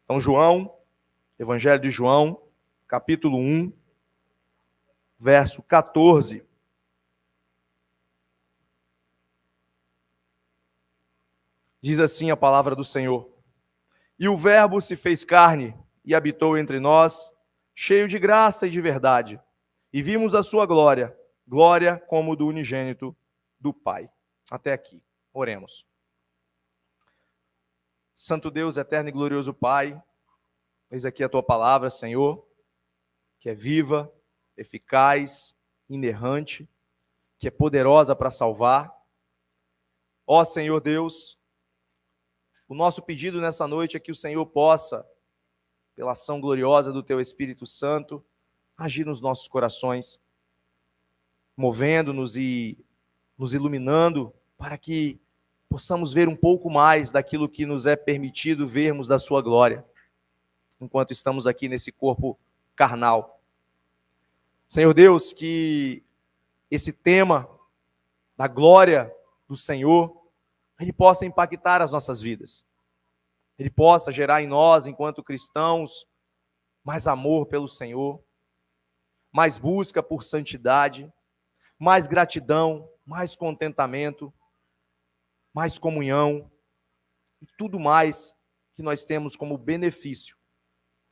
Então, João, Evangelho de João, capítulo 1, verso 14. Diz assim a palavra do Senhor: E o Verbo se fez carne e habitou entre nós, cheio de graça e de verdade. E vimos a sua glória, glória como do unigênito do Pai. Até aqui. Oremos. Santo Deus, eterno e glorioso Pai, eis aqui a tua palavra, Senhor, que é viva, eficaz, inerrante, que é poderosa para salvar. Ó Senhor Deus, o nosso pedido nessa noite é que o Senhor possa, pela ação gloriosa do teu Espírito Santo, agir nos nossos corações, movendo-nos e nos iluminando para que possamos ver um pouco mais daquilo que nos é permitido vermos da sua glória, enquanto estamos aqui nesse corpo carnal. Senhor Deus, que esse tema da glória do Senhor, ele possa impactar as nossas vidas. Ele possa gerar em nós, enquanto cristãos, mais amor pelo Senhor, mais busca por santidade, mais gratidão, mais contentamento, mais comunhão e tudo mais que nós temos como benefício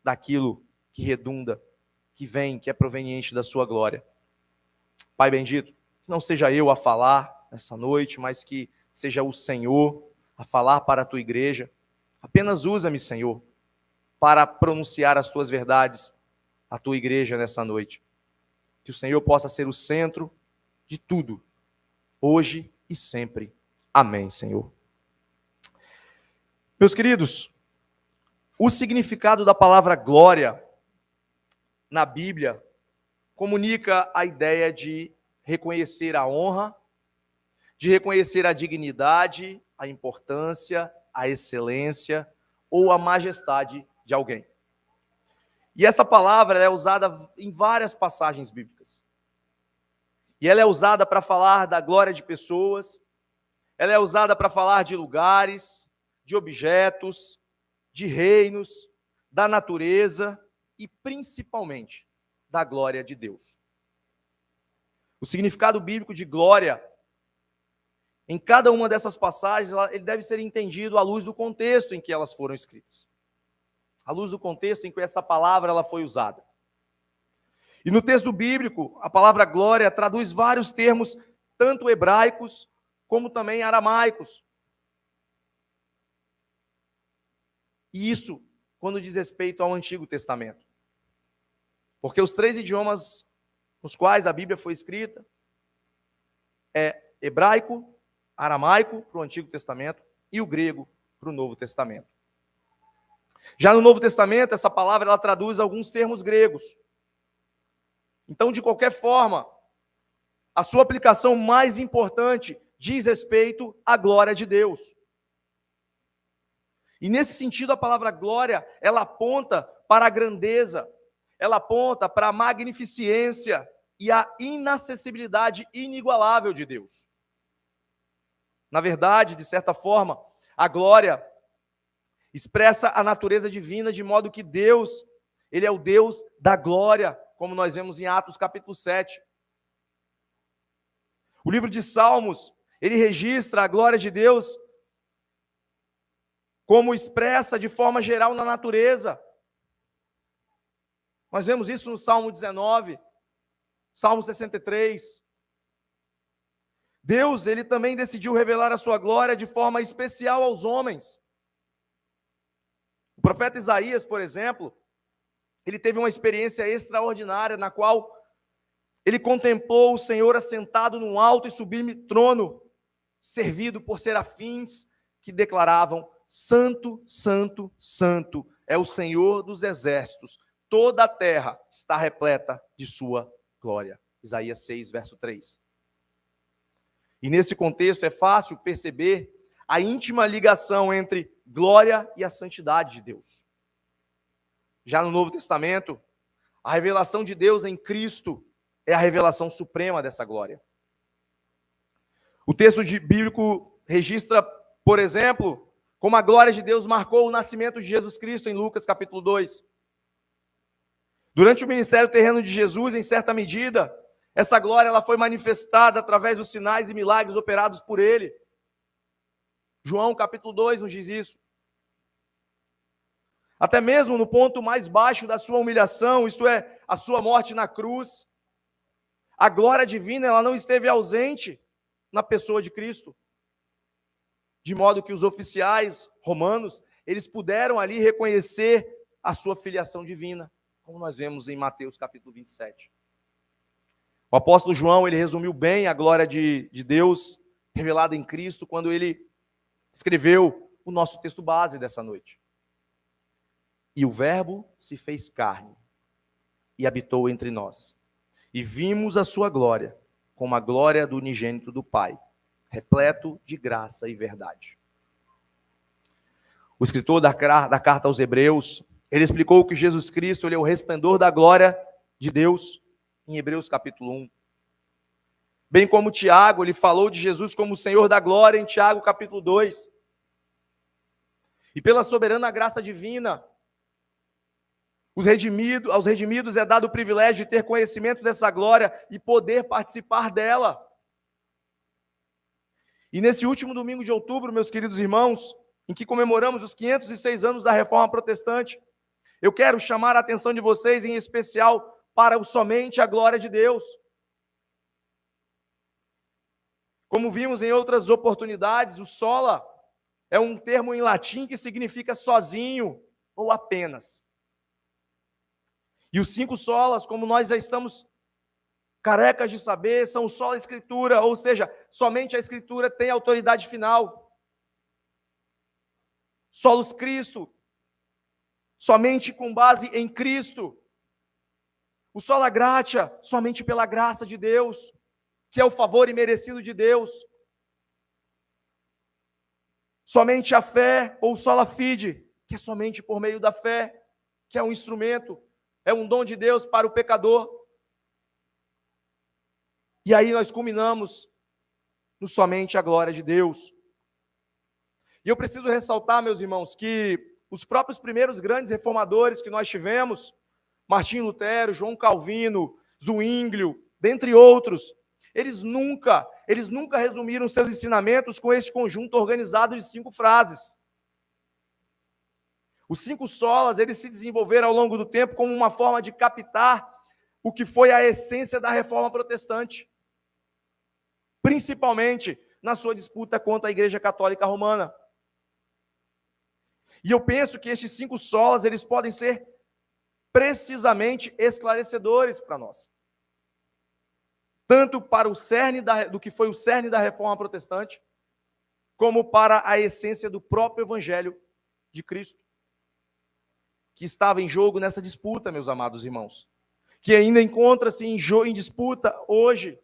daquilo que redunda, que vem, que é proveniente da sua glória. Pai bendito, não seja eu a falar essa noite, mas que seja o Senhor a falar para a tua igreja. Apenas usa-me, Senhor, para pronunciar as tuas verdades à tua igreja nessa noite. Que o Senhor possa ser o centro de tudo, hoje e sempre. Amém, Senhor. Meus queridos, o significado da palavra glória na Bíblia comunica a ideia de reconhecer a honra, de reconhecer a dignidade, a importância, a excelência ou a majestade de alguém. E essa palavra é usada em várias passagens bíblicas. E ela é usada para falar da glória de pessoas, ela é usada para falar de lugares, de objetos, de reinos, da natureza e principalmente da glória de Deus. O significado bíblico de glória, em cada uma dessas passagens, ele deve ser entendido à luz do contexto em que elas foram escritas. À luz do contexto em que essa palavra ela foi usada. E no texto bíblico, a palavra glória traduz vários termos, tanto hebraicos como também aramaicos. E isso quando diz respeito ao Antigo Testamento. Porque os três idiomas nos quais a Bíblia foi escrita é hebraico, aramaico para o Antigo Testamento e o grego para o Novo Testamento. Já no Novo Testamento, essa palavra ela traduz alguns termos gregos. Então, de qualquer forma, a sua aplicação mais importante diz respeito à glória de Deus. E nesse sentido, a palavra glória, ela aponta para a grandeza, ela aponta para a magnificência e a inacessibilidade inigualável de Deus. Na verdade, de certa forma, a glória expressa a natureza divina, de modo que Deus, ele é o Deus da glória, como nós vemos em Atos capítulo 7. O livro de Salmos, ele registra a glória de Deus como expressa de forma geral na natureza. Nós vemos isso no Salmo 19, Salmo 63. Deus, ele também decidiu revelar a sua glória de forma especial aos homens. O profeta Isaías, por exemplo, ele teve uma experiência extraordinária na qual ele contemplou o Senhor assentado num alto e sublime trono, servido por serafins que declaravam: Santo, Santo, Santo é o Senhor dos exércitos, toda a terra está repleta de sua glória. Isaías 6, verso 3. E nesse contexto é fácil perceber a íntima ligação entre glória e a santidade de Deus. Já no Novo Testamento, a revelação de Deus em Cristo é a revelação suprema dessa glória. O texto bíblico registra, por exemplo, Como a glória de Deus marcou o nascimento de Jesus Cristo em Lucas capítulo 2. Durante o ministério terreno de Jesus, em certa medida, essa glória ela foi manifestada através dos sinais e milagres operados por ele. João capítulo 2 nos diz isso. Até mesmo no ponto mais baixo da sua humilhação, isto é, a sua morte na cruz, a glória divina ela não esteve ausente na pessoa de Cristo. De modo que os oficiais romanos, eles puderam ali reconhecer a sua filiação divina, como nós vemos em Mateus capítulo 27. O apóstolo João, ele resumiu bem a glória de Deus revelada em Cristo, quando ele escreveu o nosso texto base dessa noite. E o Verbo se fez carne e habitou entre nós. E vimos a sua glória, como a glória do unigênito do Pai, repleto de graça e verdade. O escritor da carta aos Hebreus, ele explicou que Jesus Cristo ele é o resplendor da glória de Deus, em Hebreus capítulo 1. Bem como Tiago, ele falou de Jesus como o Senhor da glória, em Tiago capítulo 2. E pela soberana graça divina, aos redimidos é dado o privilégio de ter conhecimento dessa glória e poder participar dela. E nesse último domingo de outubro, meus queridos irmãos, em que comemoramos os 506 anos da Reforma Protestante, eu quero chamar a atenção de vocês, em especial, para o somente a glória de Deus. Como vimos em outras oportunidades, o sola é um termo em latim que significa sozinho ou apenas. E os 5 solas, como nós já estamos carecas de saber, são só a Escritura, ou seja, somente a Escritura tem autoridade final. Solos Cristo, somente com base em Cristo. O sola gratia, somente pela graça de Deus, que é o favor imerecido de Deus. Somente a fé, ou sola fide, que é somente por meio da fé, que é um instrumento, é um dom de Deus para o pecador. E aí nós culminamos no somente a glória de Deus. E eu preciso ressaltar, meus irmãos, que os próprios primeiros grandes reformadores que nós tivemos, Martinho Lutero, João Calvino, Zwinglio, dentre outros, eles nunca resumiram seus ensinamentos com esse conjunto organizado de 5 frases. Os 5 solas, eles se desenvolveram ao longo do tempo como uma forma de captar o que foi a essência da Reforma Protestante, principalmente na sua disputa contra a Igreja Católica Romana. E eu penso que estes 5 solas, eles podem ser precisamente esclarecedores para nós. Tanto para o cerne do que foi o cerne da Reforma Protestante, como para a essência do próprio Evangelho de Cristo, que estava em jogo nessa disputa, meus amados irmãos, que ainda encontra-se em disputa hoje,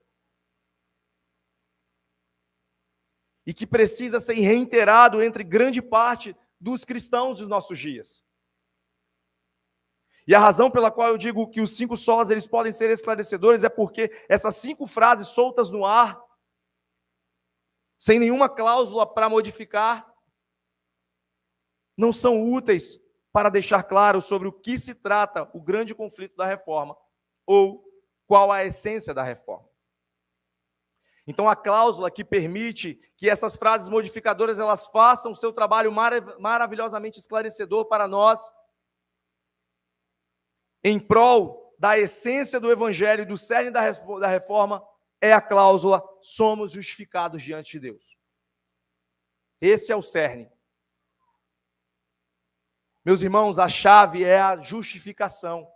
e que precisa ser reiterado entre grande parte dos cristãos dos nossos dias. E a razão pela qual eu digo que os 5 solas eles podem ser esclarecedores é porque essas 5 frases soltas no ar, sem nenhuma cláusula para modificar, não são úteis para deixar claro sobre o que se trata o grande conflito da reforma, ou qual a essência da reforma. Então, a cláusula que permite que essas frases modificadoras elas façam o seu trabalho maravilhosamente esclarecedor para nós, em prol da essência do Evangelho e do cerne da reforma, é a cláusula: somos justificados diante de Deus. Esse é o cerne. Meus irmãos, a chave é a justificação.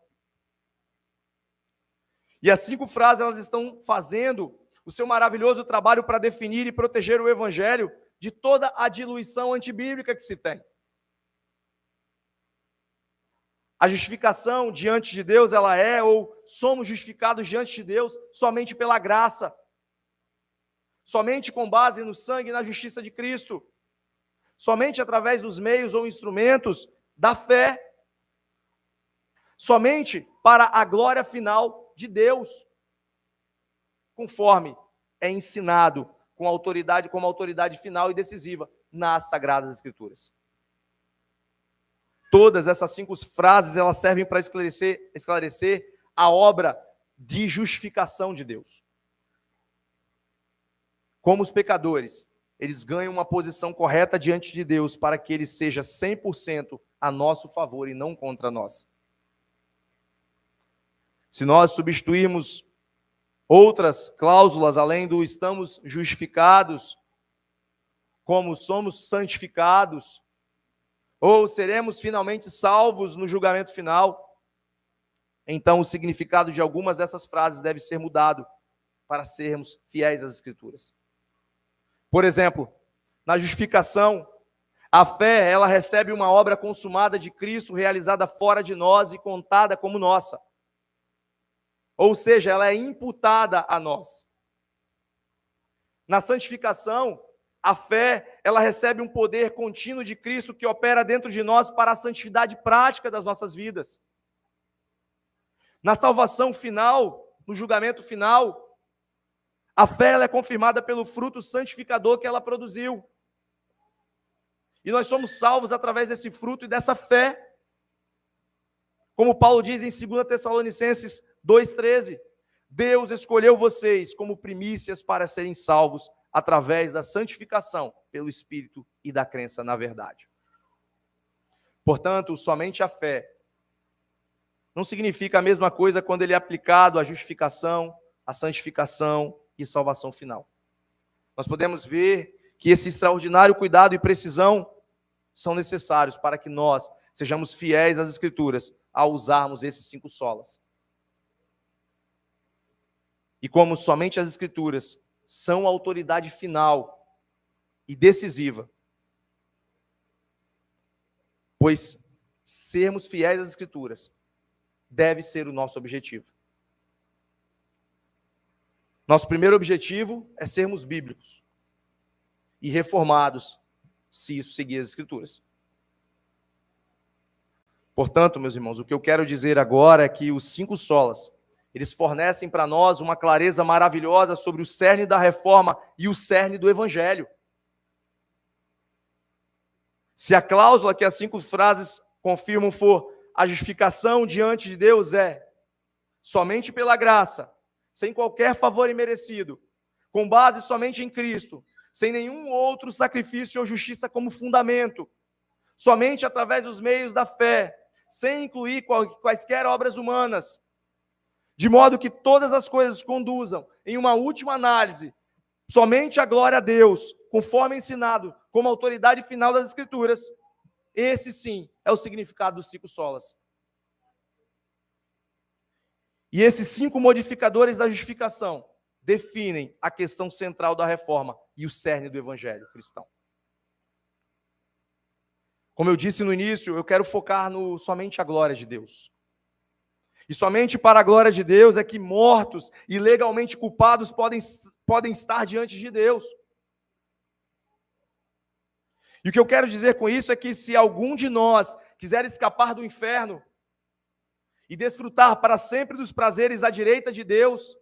E as 5 frases elas estão fazendo o seu maravilhoso trabalho para definir e proteger o Evangelho de toda a diluição antibíblica que se tem. A justificação diante de Deus, ela é, ou somos justificados diante de Deus, somente pela graça. Somente com base no sangue e na justiça de Cristo. Somente através dos meios ou instrumentos da fé. Somente para a glória final de Deus. Conforme é ensinado com autoridade, como autoridade final e decisiva nas Sagradas Escrituras. Todas essas 5 frases, elas servem para esclarecer a obra de justificação de Deus. Como os pecadores, eles ganham uma posição correta diante de Deus para que ele seja 100% a nosso favor e não contra nós. Se nós substituirmos outras cláusulas além do estamos justificados, como somos santificados, ou seremos finalmente salvos no julgamento final, então o significado de algumas dessas frases deve ser mudado para sermos fiéis às Escrituras. Por exemplo, na justificação, a fé, ela recebe uma obra consumada de Cristo, realizada fora de nós e contada como nossa. Ou seja, ela é imputada a nós. Na santificação, a fé, ela recebe um poder contínuo de Cristo que opera dentro de nós para a santidade prática das nossas vidas. Na salvação final, no julgamento final, a fé ela é confirmada pelo fruto santificador que ela produziu. E nós somos salvos através desse fruto e dessa fé. Como Paulo diz em 2 Tessalonicenses 2,13, Deus escolheu vocês como primícias para serem salvos através da santificação pelo Espírito e da crença na verdade. Portanto, somente a fé não significa a mesma coisa quando ele é aplicado à justificação, à santificação e salvação final. Nós podemos ver que esse extraordinário cuidado e precisão são necessários para que nós sejamos fiéis às Escrituras ao usarmos esses 5 solas. E como somente as Escrituras são a autoridade final e decisiva, pois sermos fiéis às Escrituras deve ser o nosso objetivo. Nosso primeiro objetivo é sermos bíblicos e reformados, se isso seguir as Escrituras. Portanto, meus irmãos, o que eu quero dizer agora é que os 5 solas, eles fornecem para nós uma clareza maravilhosa sobre o cerne da reforma e o cerne do Evangelho. Se a cláusula que as 5 frases confirmam for a justificação diante de Deus é somente pela graça, sem qualquer favor imerecido, com base somente em Cristo, sem nenhum outro sacrifício ou justiça como fundamento, somente através dos meios da fé, sem incluir quaisquer obras humanas, de modo que todas as coisas conduzam, em uma última análise, somente a glória a Deus, conforme ensinado, como autoridade final das Escrituras. Esse sim é o significado dos 5 solas. E esses 5 modificadores da justificação definem a questão central da reforma e o cerne do evangelho cristão. Como eu disse no início, eu quero focar somente a glória de Deus. E somente para a glória de Deus é que mortos e legalmente culpados podem estar diante de Deus. E o que eu quero dizer com isso é que se algum de nós quiser escapar do inferno e desfrutar para sempre dos prazeres à direita de Deus,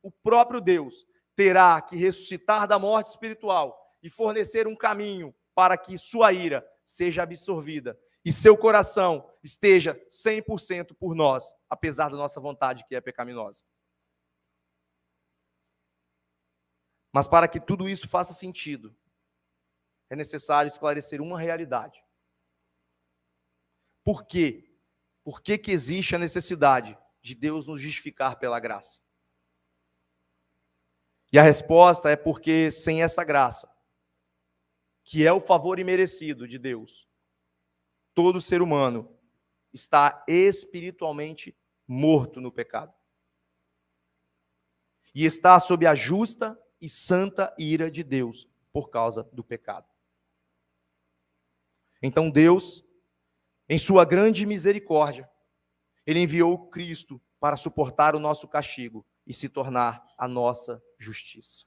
o próprio Deus terá que ressuscitar da morte espiritual e fornecer um caminho para que sua ira seja absorvida e seu coração esteja 100% por nós, apesar da nossa vontade que é pecaminosa. Mas para que tudo isso faça sentido, é necessário esclarecer uma realidade. Por quê? Por que existe a necessidade de Deus nos justificar pela graça? E a resposta é porque sem essa graça, que é o favor imerecido de Deus, todo ser humano está espiritualmente morto no pecado. E está sob a justa e santa ira de Deus por causa do pecado. Então Deus, em sua grande misericórdia, Ele enviou Cristo para suportar o nosso castigo e se tornar a nossa justiça.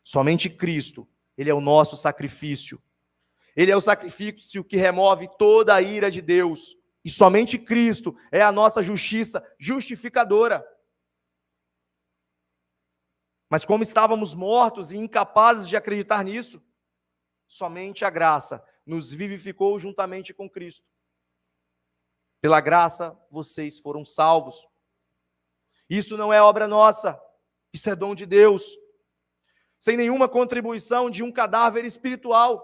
Somente Cristo, Ele é o nosso sacrifício. Ele é o sacrifício que remove toda a ira de Deus. E somente Cristo é a nossa justiça justificadora. Mas como estávamos mortos e incapazes de acreditar nisso, somente a graça nos vivificou juntamente com Cristo. Pela graça, vocês foram salvos. Isso não é obra nossa, isso é dom de Deus. Sem nenhuma contribuição de um cadáver espiritual.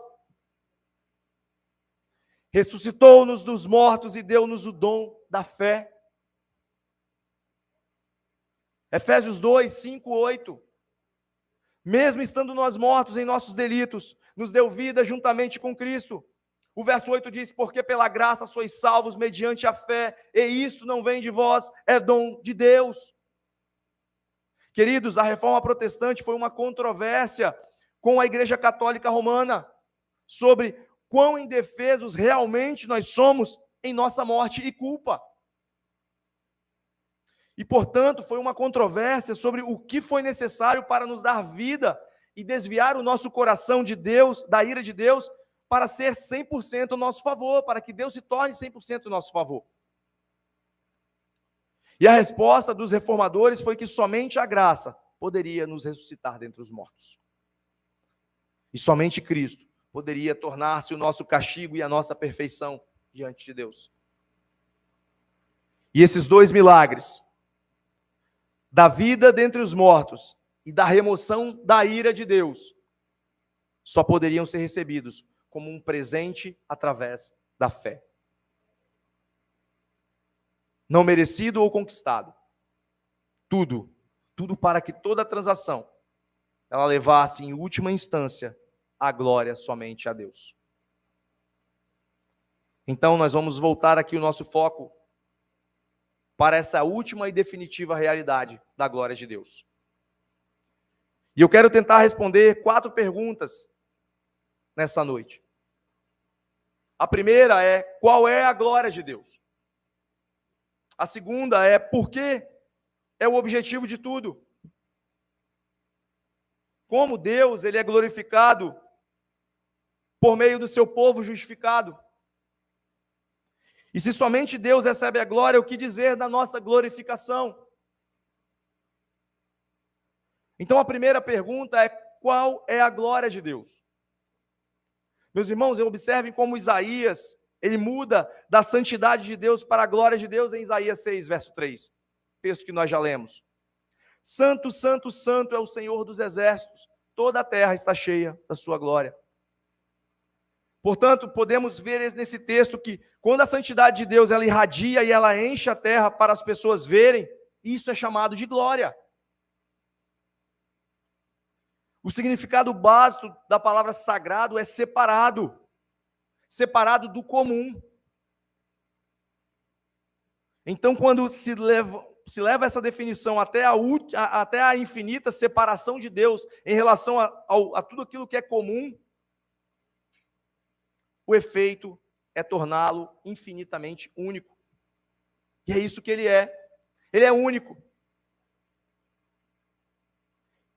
Ressuscitou-nos dos mortos e deu-nos o dom da fé. Efésios 2, 5, 8. Mesmo estando nós mortos em nossos delitos, nos deu vida juntamente com Cristo. O verso 8 diz, porque pela graça sois salvos mediante a fé, e isso não vem de vós, é dom de Deus. Queridos, a reforma protestante foi uma controvérsia com a Igreja Católica Romana sobre quão indefesos realmente nós somos em nossa morte e culpa. E, portanto, foi uma controvérsia sobre o que foi necessário para nos dar vida e desviar o nosso coração de Deus, da ira de Deus, para ser 100% o nosso favor, para que Deus se torne 100% o nosso favor. E a resposta dos reformadores foi que somente a graça poderia nos ressuscitar dentre os mortos. E somente Cristo poderia tornar-se o nosso castigo e a nossa perfeição diante de Deus. E esses dois milagres, da vida dentre os mortos e da remoção da ira de Deus, só poderiam ser recebidos como um presente através da fé. Não merecido ou conquistado. Tudo para que toda transação ela levasse em última instância a glória somente a Deus. Então nós vamos voltar aqui o nosso foco para essa última e definitiva realidade da glória de Deus. E eu quero tentar responder 4 perguntas nessa noite. A primeira é, qual é a glória de Deus? A segunda é, por que é o objetivo de tudo? Como Deus ele é glorificado por meio do seu povo justificado? E se somente Deus recebe a glória, o que dizer da nossa glorificação? Então a primeira pergunta é, qual é a glória de Deus? Meus irmãos, observem como Isaías, ele muda da santidade de Deus para a glória de Deus em Isaías 6, verso 3. Texto que nós já lemos. Santo, santo, santo é o Senhor dos exércitos, toda a terra está cheia da sua glória. Portanto, podemos ver nesse texto que quando a santidade de Deus ela irradia e ela enche a terra para as pessoas verem, isso é chamado de glória. O significado básico da palavra sagrado é separado. Separado do comum. Então, quando se leva essa definição até a infinita separação de Deus em relação a tudo aquilo que é comum, o efeito é torná-lo infinitamente único. E é isso que ele é. Ele é único.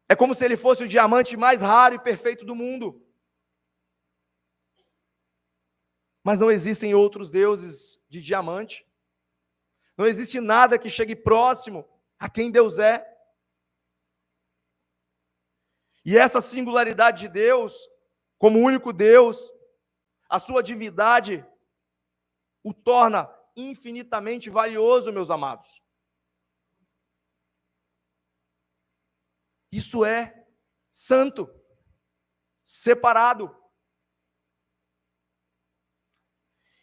É como se ele fosse o diamante mais raro e perfeito do mundo. Mas não existem outros deuses de diamante. Não existe nada que chegue próximo a quem Deus é. E essa singularidade de Deus, como único Deus, a sua divindade, o torna infinitamente valioso, meus amados. Isto é santo, separado.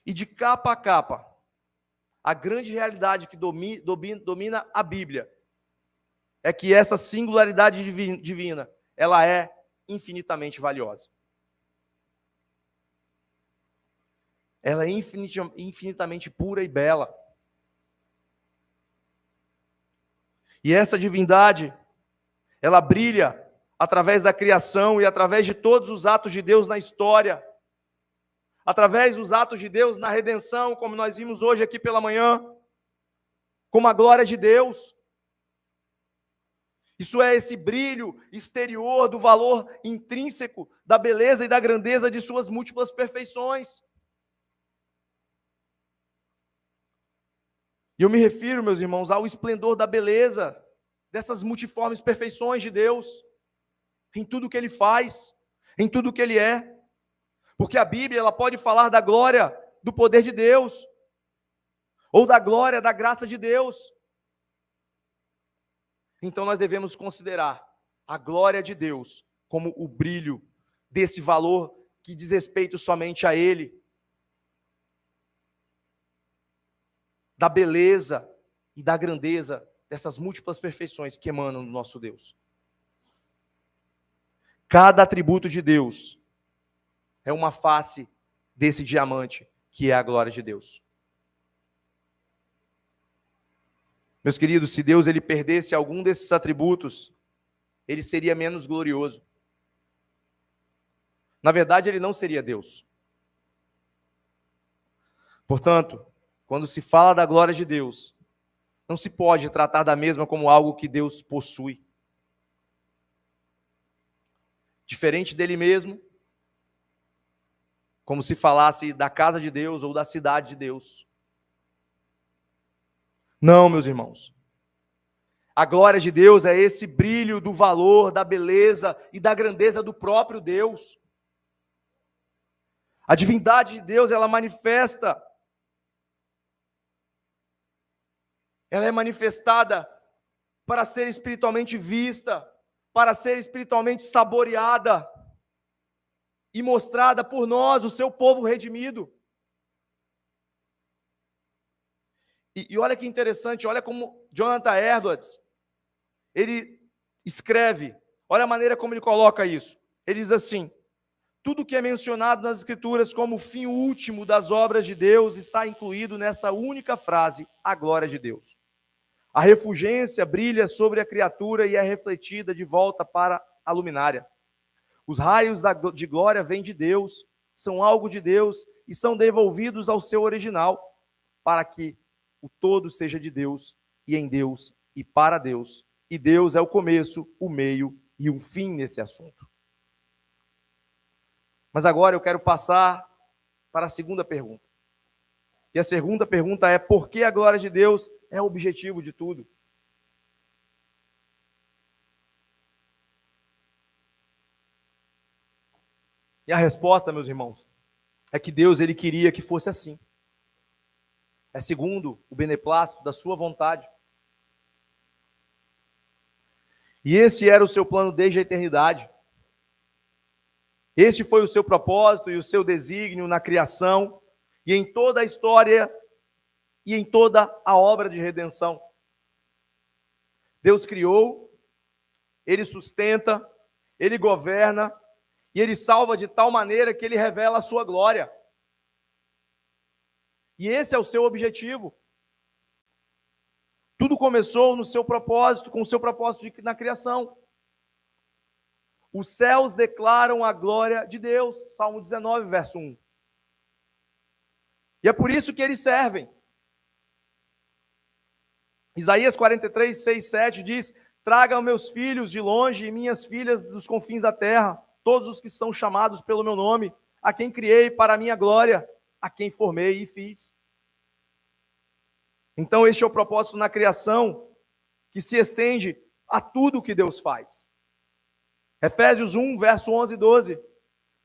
E de capa a capa, a grande realidade que domina a Bíblia é que essa singularidade divina, ela é infinitamente valiosa. Ela é infinitamente pura e bela. E essa divindade, ela brilha através da criação e através de todos os atos de Deus na história. Através dos atos de Deus na redenção, como nós vimos hoje aqui pela manhã, como a glória de Deus. Isso é esse brilho exterior do valor intrínseco, da beleza e da grandeza de suas múltiplas perfeições. E eu me refiro, meus irmãos, ao esplendor da beleza dessas multiformes perfeições de Deus, em tudo que Ele faz, em tudo que Ele é. Porque a Bíblia, ela pode falar da glória do poder de Deus, ou da glória da graça de Deus. Então nós devemos considerar a glória de Deus como o brilho desse valor que diz respeito somente a Ele, da beleza e da grandeza dessas múltiplas perfeições que emanam do nosso Deus. Cada atributo de Deus é uma face desse diamante que é a glória de Deus. Meus queridos, se Deus ele perdesse algum desses atributos, ele seria menos glorioso. Na verdade, ele não seria Deus. Portanto, quando se fala da glória de Deus, não se pode tratar da mesma como algo que Deus possui. Diferente dele mesmo, como se falasse da casa de Deus ou da cidade de Deus. Não, meus irmãos. A glória de Deus é esse brilho do valor, da beleza e da grandeza do próprio Deus. A divindade de Deus, ela manifesta. Ela é manifestada para ser espiritualmente vista, para ser espiritualmente saboreada e mostrada por nós, o seu povo redimido. E olha que interessante, olha como Jonathan Edwards, ele escreve, olha a maneira como ele coloca isso. Ele diz assim: tudo que é mencionado nas Escrituras como o fim último das obras de Deus está incluído nessa única frase, a glória de Deus. A refulgência brilha sobre a criatura e é refletida de volta para a luminária. Os raios de glória vêm de Deus, são algo de Deus e são devolvidos ao seu original, para que o todo seja de Deus e em Deus e para Deus. E Deus é o começo, o meio e o fim nesse assunto. Mas agora eu quero passar para a segunda pergunta. E a segunda pergunta é: por que a glória de Deus é o objetivo de tudo? E a resposta, meus irmãos, é que Deus ele queria que fosse assim. É segundo o beneplácito da sua vontade. E esse era o seu plano desde a eternidade. Este foi o seu propósito e o seu desígnio na criação e em toda a história e em toda a obra de redenção. Deus criou, Ele sustenta, Ele governa e Ele salva de tal maneira que Ele revela a sua glória. E esse é o seu objetivo. Tudo começou no seu propósito, com o seu propósito na criação. Os céus declaram a glória de Deus. Salmo 19, verso 1. E é por isso que eles servem. Isaías 43, 6, 7 diz: tragam meus filhos de longe e minhas filhas dos confins da terra, todos os que são chamados pelo meu nome, a quem criei para a minha glória, a quem formei e fiz. Então este é o propósito na criação, que se estende a tudo o que Deus faz. Efésios 1, verso 11 e 12.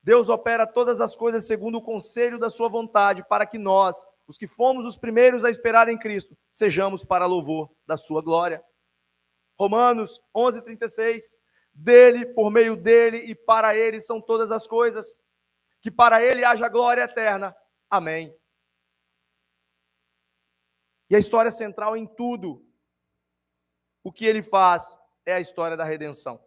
Deus opera todas as coisas segundo o conselho da sua vontade, para que nós, os que fomos os primeiros a esperar em Cristo, sejamos para louvor da sua glória. Romanos 11, 36. Dele, por meio dele e para ele são todas as coisas. Que para ele haja glória eterna. Amém. E a história central em tudo o que ele faz é a história da redenção.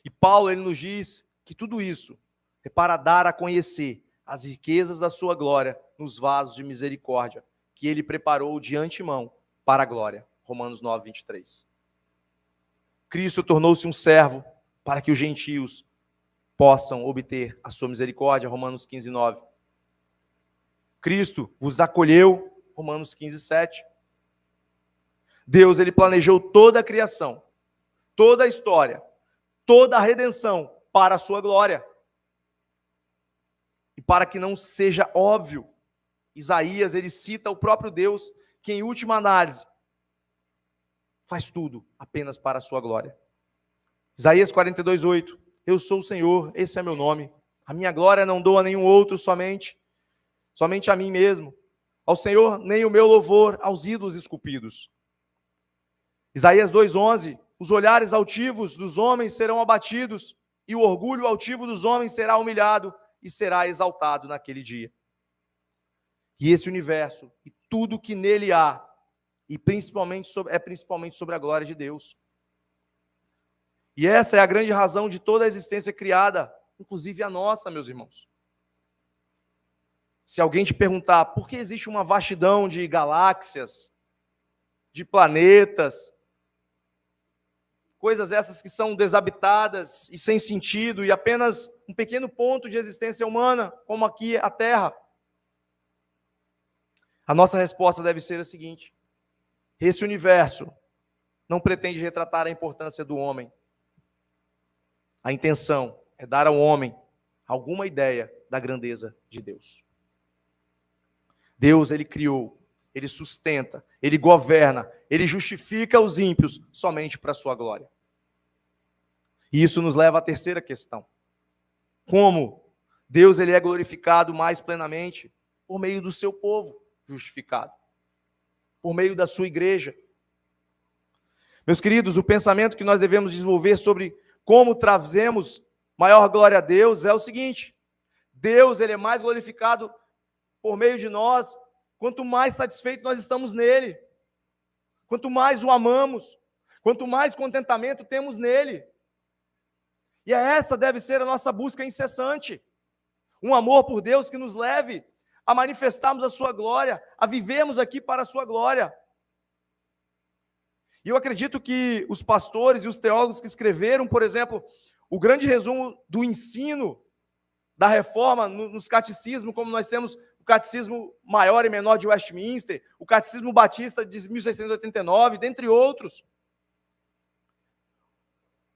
E Paulo, ele nos diz que tudo isso é para dar a conhecer as riquezas da sua glória nos vasos de misericórdia, que ele preparou de antemão para a glória. Romanos 9, 23. Cristo tornou-se um servo para que os gentios possam obter a sua misericórdia. Romanos 15, 9. Cristo vos acolheu. Romanos 15, 7. Deus, ele planejou toda a criação, toda a história, toda a redenção para a sua glória. E para que não seja óbvio, Isaías, ele cita o próprio Deus, que em última análise faz tudo apenas para a sua glória. Isaías 42:8. Eu sou o Senhor, esse é meu nome. A minha glória não dou a nenhum outro, somente a mim mesmo. Ao Senhor, nem o meu louvor aos ídolos esculpidos. Isaías 2:11. Os olhares altivos dos homens serão abatidos, e o orgulho altivo dos homens será humilhado e será exaltado naquele dia. E esse universo, e tudo que nele há, e principalmente sobre a glória de Deus. E essa é a grande razão de toda a existência criada, inclusive a nossa, meus irmãos. Se alguém te perguntar por que existe uma vastidão de galáxias, de planetas, coisas essas que são desabitadas e sem sentido, e apenas um pequeno ponto de existência humana, como aqui a Terra, a nossa resposta deve ser a seguinte: esse universo não pretende retratar a importância do homem. A intenção é dar ao homem alguma ideia da grandeza de Deus. Deus, ele criou, ele sustenta, ele governa, ele justifica os ímpios somente para a sua glória. E isso nos leva à terceira questão. Como Deus, ele é glorificado mais plenamente por meio do seu povo justificado, por meio da sua igreja. Meus queridos, o pensamento que nós devemos desenvolver sobre como trazemos maior glória a Deus é o seguinte: Deus, ele é mais glorificado por meio de nós, quanto mais satisfeito nós estamos nele, quanto mais o amamos, quanto mais contentamento temos nele. E essa deve ser a nossa busca incessante, um amor por Deus que nos leve a manifestarmos a sua glória, a vivermos aqui para a sua glória. E eu acredito que os pastores e os teólogos que escreveram, por exemplo, o grande resumo do ensino da reforma nos catecismos, como nós temos o catecismo maior e menor de Westminster, o catecismo batista de 1689, dentre outros.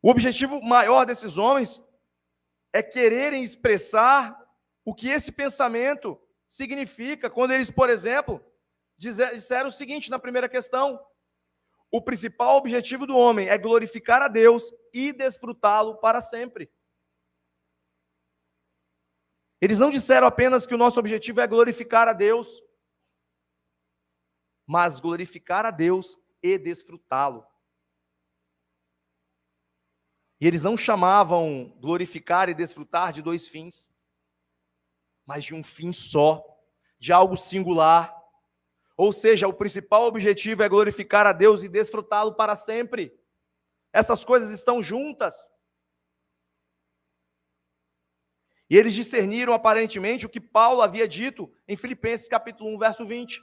O objetivo maior desses homens é quererem expressar o que esse pensamento significa, quando eles, por exemplo, disseram o seguinte na primeira questão: o principal objetivo do homem é glorificar a Deus e desfrutá-lo para sempre. Eles não disseram apenas que o nosso objetivo é glorificar a Deus, mas glorificar a Deus e desfrutá-lo. E eles não chamavam glorificar e desfrutar de dois fins, mas de um fim só, de algo singular. Ou seja, o principal objetivo é glorificar a Deus e desfrutá-lo para sempre. Essas coisas estão juntas. E eles discerniram aparentemente o que Paulo havia dito em Filipenses capítulo 1, verso 20.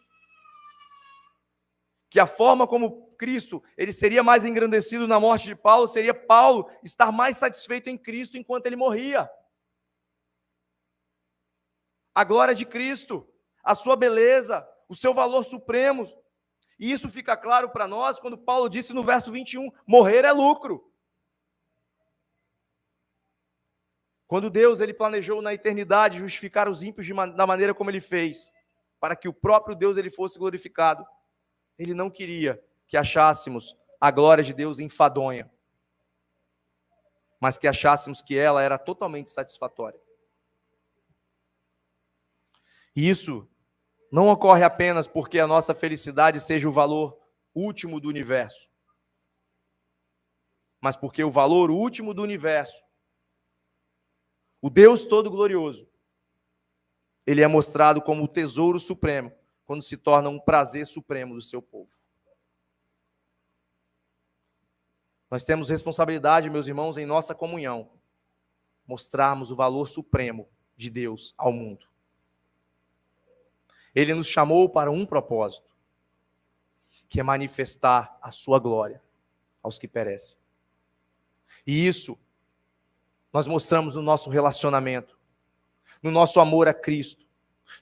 Que a forma como Cristo ele seria mais engrandecido na morte de Paulo, seria Paulo estar mais satisfeito em Cristo enquanto ele morria. A glória de Cristo, a sua beleza, o seu valor supremo. E isso fica claro para nós quando Paulo disse no verso 21, morrer é lucro. Quando Deus ele planejou na eternidade justificar os ímpios da maneira como ele fez, para que o próprio Deus ele fosse glorificado, ele não queria que achássemos a glória de Deus enfadonha, mas que achássemos que ela era totalmente satisfatória. E isso não ocorre apenas porque a nossa felicidade seja o valor último do universo, mas porque o valor último do universo, o Deus Todo-Glorioso, ele é mostrado como o tesouro supremo, quando se torna um prazer supremo do seu povo. Nós temos responsabilidade, meus irmãos, em nossa comunhão, mostrarmos o valor supremo de Deus ao mundo. Ele nos chamou para um propósito, que é manifestar a sua glória aos que perecem. E isso nós mostramos no nosso relacionamento, no nosso amor a Cristo,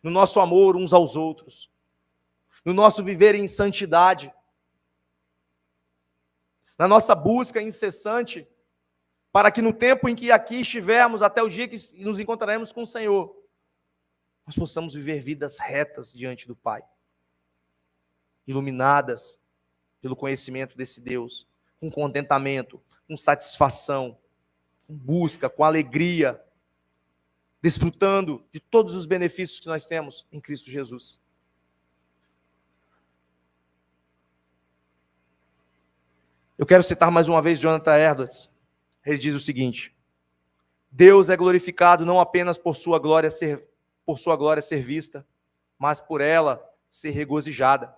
no nosso amor uns aos outros, no nosso viver em santidade, na nossa busca incessante, para que no tempo em que aqui estivermos, até o dia que nos encontraremos com o Senhor, nós possamos viver vidas retas diante do Pai, iluminadas, pelo conhecimento desse Deus, com contentamento, com satisfação, com busca, com alegria, desfrutando de todos os benefícios que nós temos em Cristo Jesus. Eu quero citar mais uma vez Jonathan Edwards. Ele diz o seguinte: Deus é glorificado não apenas por sua glória ser vista, mas por ela ser regozijada.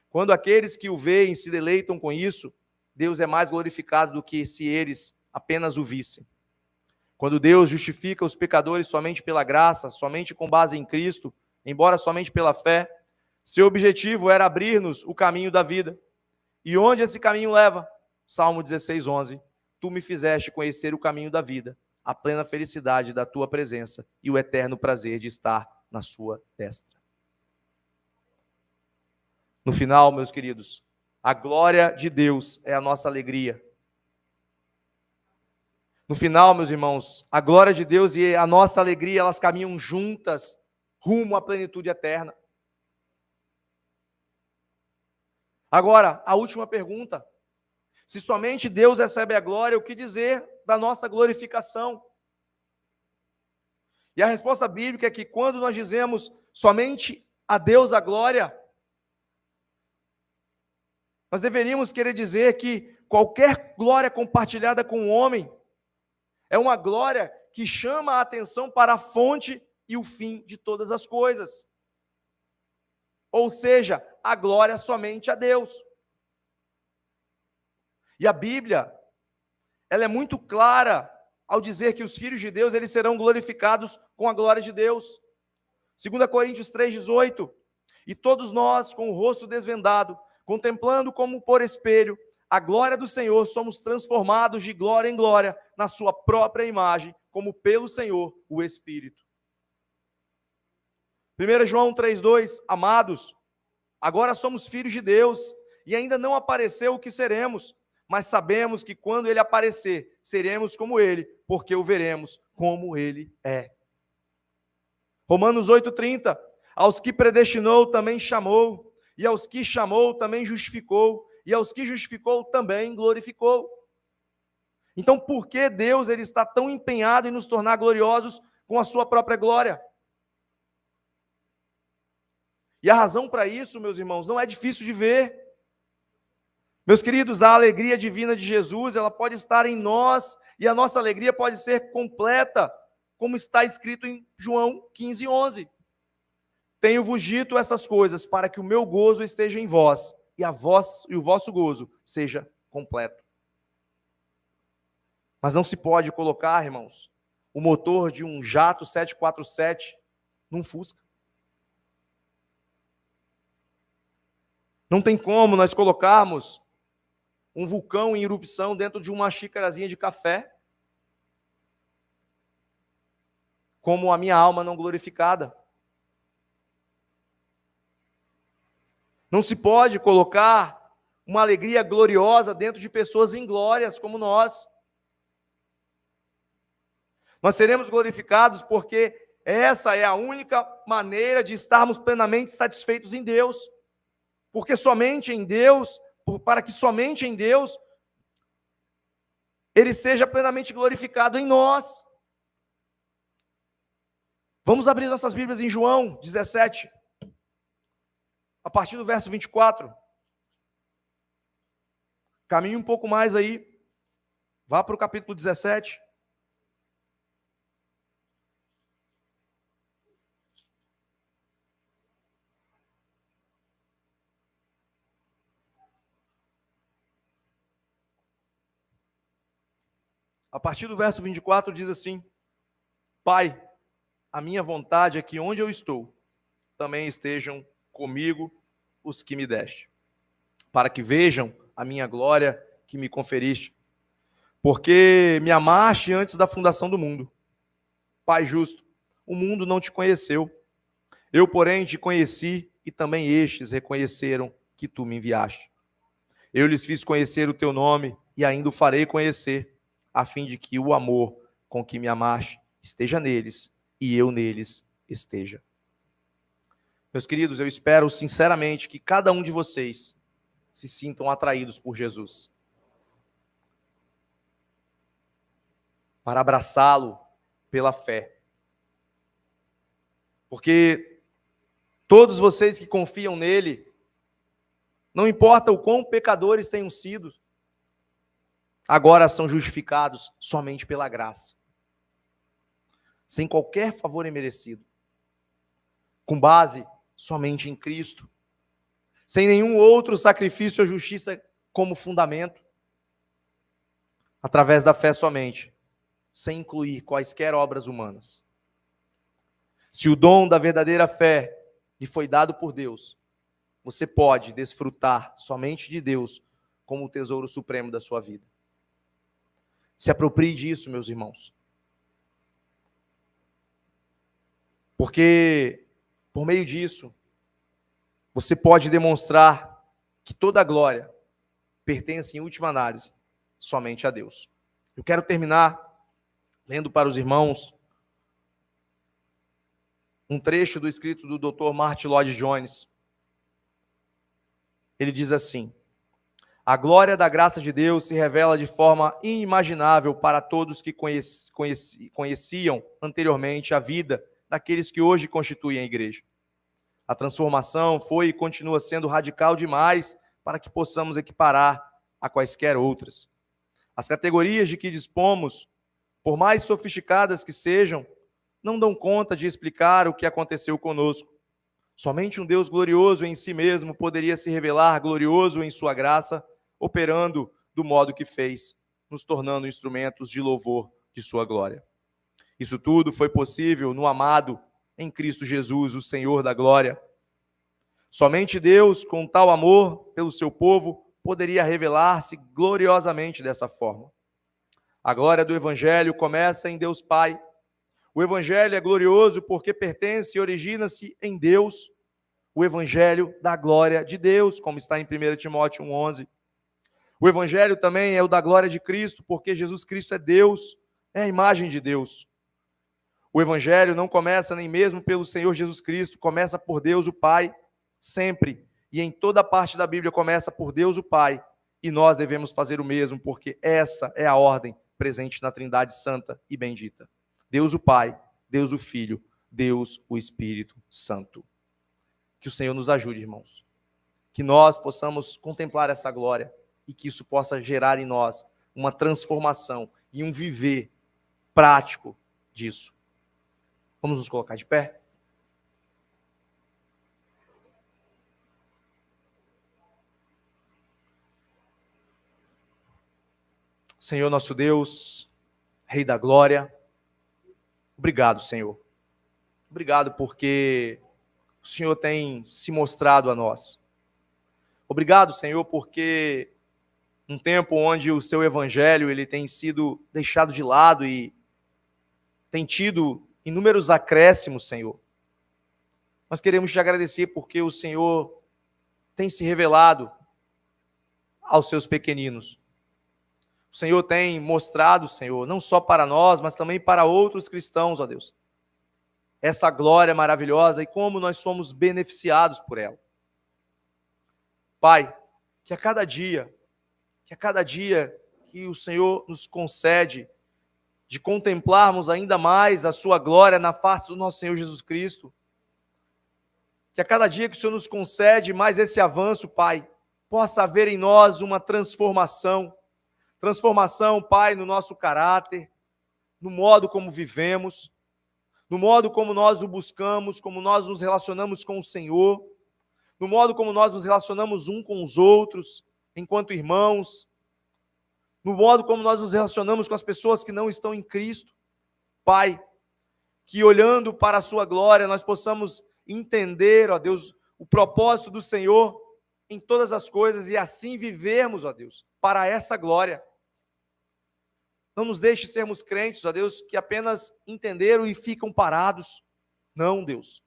Quando aqueles que o veem se deleitam com isso, Deus é mais glorificado do que se eles apenas o vissem. Quando Deus justifica os pecadores somente pela graça, somente com base em Cristo, embora somente pela fé, seu objetivo era abrir-nos o caminho da vida. E onde esse caminho leva? Salmo 16:11. Tu me fizeste conhecer o caminho da vida, a plena felicidade da tua presença e o eterno prazer de estar na sua destra. No final, meus queridos, a glória de Deus é a nossa alegria. No final, meus irmãos, a glória de Deus e a nossa alegria, elas caminham juntas rumo à plenitude eterna. Agora, a última pergunta. Se somente Deus recebe a glória, o que dizer da nossa glorificação? E a resposta bíblica é que quando nós dizemos somente a Deus a glória, nós deveríamos querer dizer que qualquer glória compartilhada com o homem é uma glória que chama a atenção para a fonte e o fim de todas as coisas. Ou seja, a glória somente a Deus. E a Bíblia, ela é muito clara ao dizer que os filhos de Deus, eles serão glorificados com a glória de Deus. 2 Coríntios 3:18. E todos nós, com o rosto desvendado, contemplando como por espelho a glória do Senhor, somos transformados de glória em glória na sua própria imagem, como pelo Senhor, o Espírito. 1 João 3:2. Amados, agora somos filhos de Deus e ainda não apareceu o que seremos, mas sabemos que quando ele aparecer, seremos como ele, porque o veremos como ele é. Romanos 8:30. Aos que predestinou também chamou, e aos que chamou também justificou, e aos que justificou também glorificou. Então, por que Deus ele está tão empenhado em nos tornar gloriosos com a sua própria glória? E a razão para isso, meus irmãos, não é difícil de ver. Meus queridos, a alegria divina de Jesus, ela pode estar em nós, e a nossa alegria pode ser completa, como está escrito em João 15:11. Tenho-vos dito essas coisas, para que o meu gozo esteja em vós, e o vosso gozo seja completo. Mas não se pode colocar, irmãos, o motor de um jato 747 num Fusca. Não tem como nós colocarmos um vulcão em erupção dentro de uma xícarazinha de café, como a minha alma não glorificada. Não se pode colocar uma alegria gloriosa dentro de pessoas inglórias como nós. Nós seremos glorificados porque essa é a única maneira de estarmos plenamente satisfeitos em Deus. Porque somente em Deus, para que somente em Deus Ele seja plenamente glorificado em nós. Vamos abrir nossas Bíblias em João 17, a partir do verso 24. Caminhe um pouco mais aí, vá para o capítulo 17. A partir do verso 24 diz assim: Pai, a minha vontade é que onde eu estou, também estejam comigo os que me deste, para que vejam a minha glória que me conferiste, porque me amaste antes da fundação do mundo. Pai justo, o mundo não te conheceu, eu, porém, te conheci, e também estes reconheceram que tu me enviaste. Eu lhes fiz conhecer o teu nome, e ainda o farei conhecer, a fim de que o amor com que me amaste esteja neles, e eu neles esteja. Meus queridos, eu espero sinceramente que cada um de vocês se sintam atraídos por Jesus, para abraçá-lo pela fé. Porque todos vocês que confiam nele, não importa o quão pecadores tenham sido, agora são justificados somente pela graça, sem qualquer favor imerecido, com base somente em Cristo, sem nenhum outro sacrifício ou justiça como fundamento, através da fé somente, sem incluir quaisquer obras humanas. Se o dom da verdadeira fé lhe foi dado por Deus, você pode desfrutar somente de Deus como o tesouro supremo da sua vida. Se aproprie disso, meus irmãos. Porque, por meio disso, você pode demonstrar que toda a glória pertence, em última análise, somente a Deus. Eu quero terminar lendo para os irmãos um trecho do escrito do Dr. Martyn Lloyd-Jones. Ele diz assim: a glória da graça de Deus se revela de forma inimaginável para todos que conheciam anteriormente a vida daqueles que hoje constituem a igreja. A transformação foi e continua sendo radical demais para que possamos equiparar a quaisquer outras. As categorias de que dispomos, por mais sofisticadas que sejam, não dão conta de explicar o que aconteceu conosco. Somente um Deus glorioso em si mesmo poderia se revelar glorioso em sua graça, operando do modo que fez, nos tornando instrumentos de louvor de sua glória. Isso tudo foi possível no amado em Cristo Jesus, o Senhor da glória. Somente Deus, com tal amor pelo seu povo, poderia revelar-se gloriosamente dessa forma. A glória do Evangelho começa em Deus Pai. O Evangelho é glorioso porque pertence e origina-se em Deus. O Evangelho da glória de Deus, como está em 1 Timóteo 1,11. O Evangelho também é o da glória de Cristo, porque Jesus Cristo é Deus, é a imagem de Deus. O Evangelho não começa nem mesmo pelo Senhor Jesus Cristo, começa por Deus o Pai, sempre. E em toda parte da Bíblia começa por Deus o Pai. E nós devemos fazer o mesmo, porque essa é a ordem presente na Trindade Santa e Bendita. Deus o Pai, Deus o Filho, Deus o Espírito Santo. Que o Senhor nos ajude, irmãos. Que nós possamos contemplar essa glória e que isso possa gerar em nós uma transformação e um viver prático disso. Vamos nos colocar de pé? Senhor nosso Deus, Rei da glória, obrigado, Senhor. Obrigado porque o Senhor tem se mostrado a nós. Obrigado, Senhor, porque um tempo onde o seu evangelho ele tem sido deixado de lado e tem tido inúmeros acréscimos, Senhor. Nós queremos te agradecer porque o Senhor tem se revelado aos seus pequeninos. O Senhor tem mostrado, Senhor, não só para nós, mas também para outros cristãos, ó Deus, essa glória maravilhosa e como nós somos beneficiados por ela. Pai, que a cada dia que o Senhor nos concede de contemplarmos ainda mais a sua glória na face do nosso Senhor Jesus Cristo, que a cada dia que o Senhor nos concede mais esse avanço, Pai, possa haver em nós uma transformação, Pai, no nosso caráter, no modo como vivemos, no modo como nós o buscamos, como nós nos relacionamos com o Senhor, no modo como nós nos relacionamos uns com os outros, enquanto irmãos, no modo como nós nos relacionamos com as pessoas que não estão em Cristo. Pai, que olhando para a sua glória, nós possamos entender, ó Deus, o propósito do Senhor em todas as coisas e assim vivermos, ó Deus, para essa glória. Não nos deixe sermos crentes, ó Deus, que apenas entenderam e ficam parados. Não, Deus.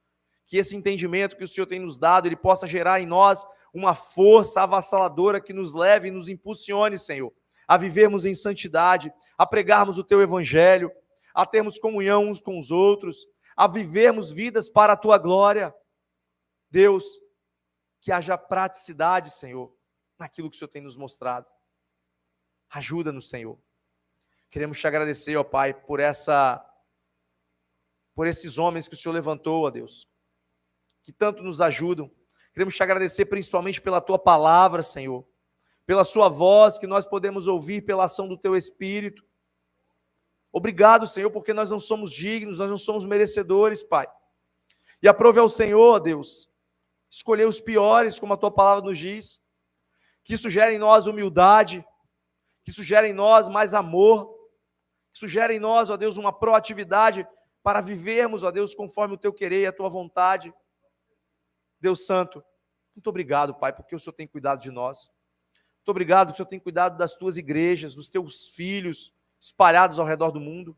Que esse entendimento que o Senhor tem nos dado, ele possa gerar em nós uma força avassaladora que nos leve e nos impulsione, Senhor, a vivermos em santidade, a pregarmos o Teu Evangelho, a termos comunhão uns com os outros, a vivermos vidas para a Tua glória. Deus, que haja praticidade, Senhor, naquilo que o Senhor tem nos mostrado. Ajuda-nos, Senhor. Queremos te agradecer, ó Pai, por esses homens que o Senhor levantou, ó Deus, que tanto nos ajudam. Queremos te agradecer principalmente pela tua palavra, Senhor, pela sua voz que nós podemos ouvir pela ação do teu Espírito. Obrigado, Senhor, porque nós não somos dignos, nós não somos merecedores, Pai. E aprove ao Senhor, ó Deus, escolher os piores, como a tua palavra nos diz, que isso gere em nós humildade, que isso gere em nós mais amor, que isso gere em nós, ó Deus, uma proatividade para vivermos, ó Deus, conforme o teu querer e a tua vontade. Deus Santo, muito obrigado, Pai, porque o Senhor tem cuidado de nós. Muito obrigado que o Senhor tem cuidado das tuas igrejas, dos teus filhos espalhados ao redor do mundo.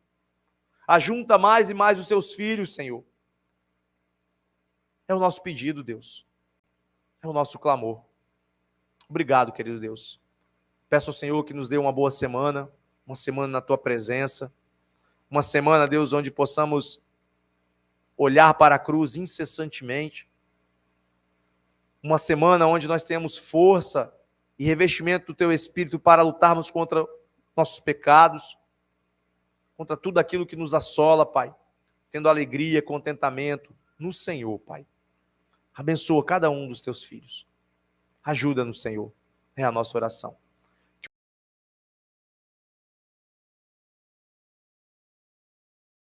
Ajunta mais e mais os teus filhos, Senhor. É o nosso pedido, Deus. É o nosso clamor. Obrigado, querido Deus. Peço ao Senhor que nos dê uma boa semana, uma semana na tua presença, uma semana, Deus, onde possamos olhar para a cruz incessantemente, uma semana onde nós tenhamos força e revestimento do teu Espírito para lutarmos contra nossos pecados, contra tudo aquilo que nos assola, Pai, tendo alegria, contentamento no Senhor, Pai. Abençoa cada um dos teus filhos. Ajuda-nos, Senhor. É a nossa oração.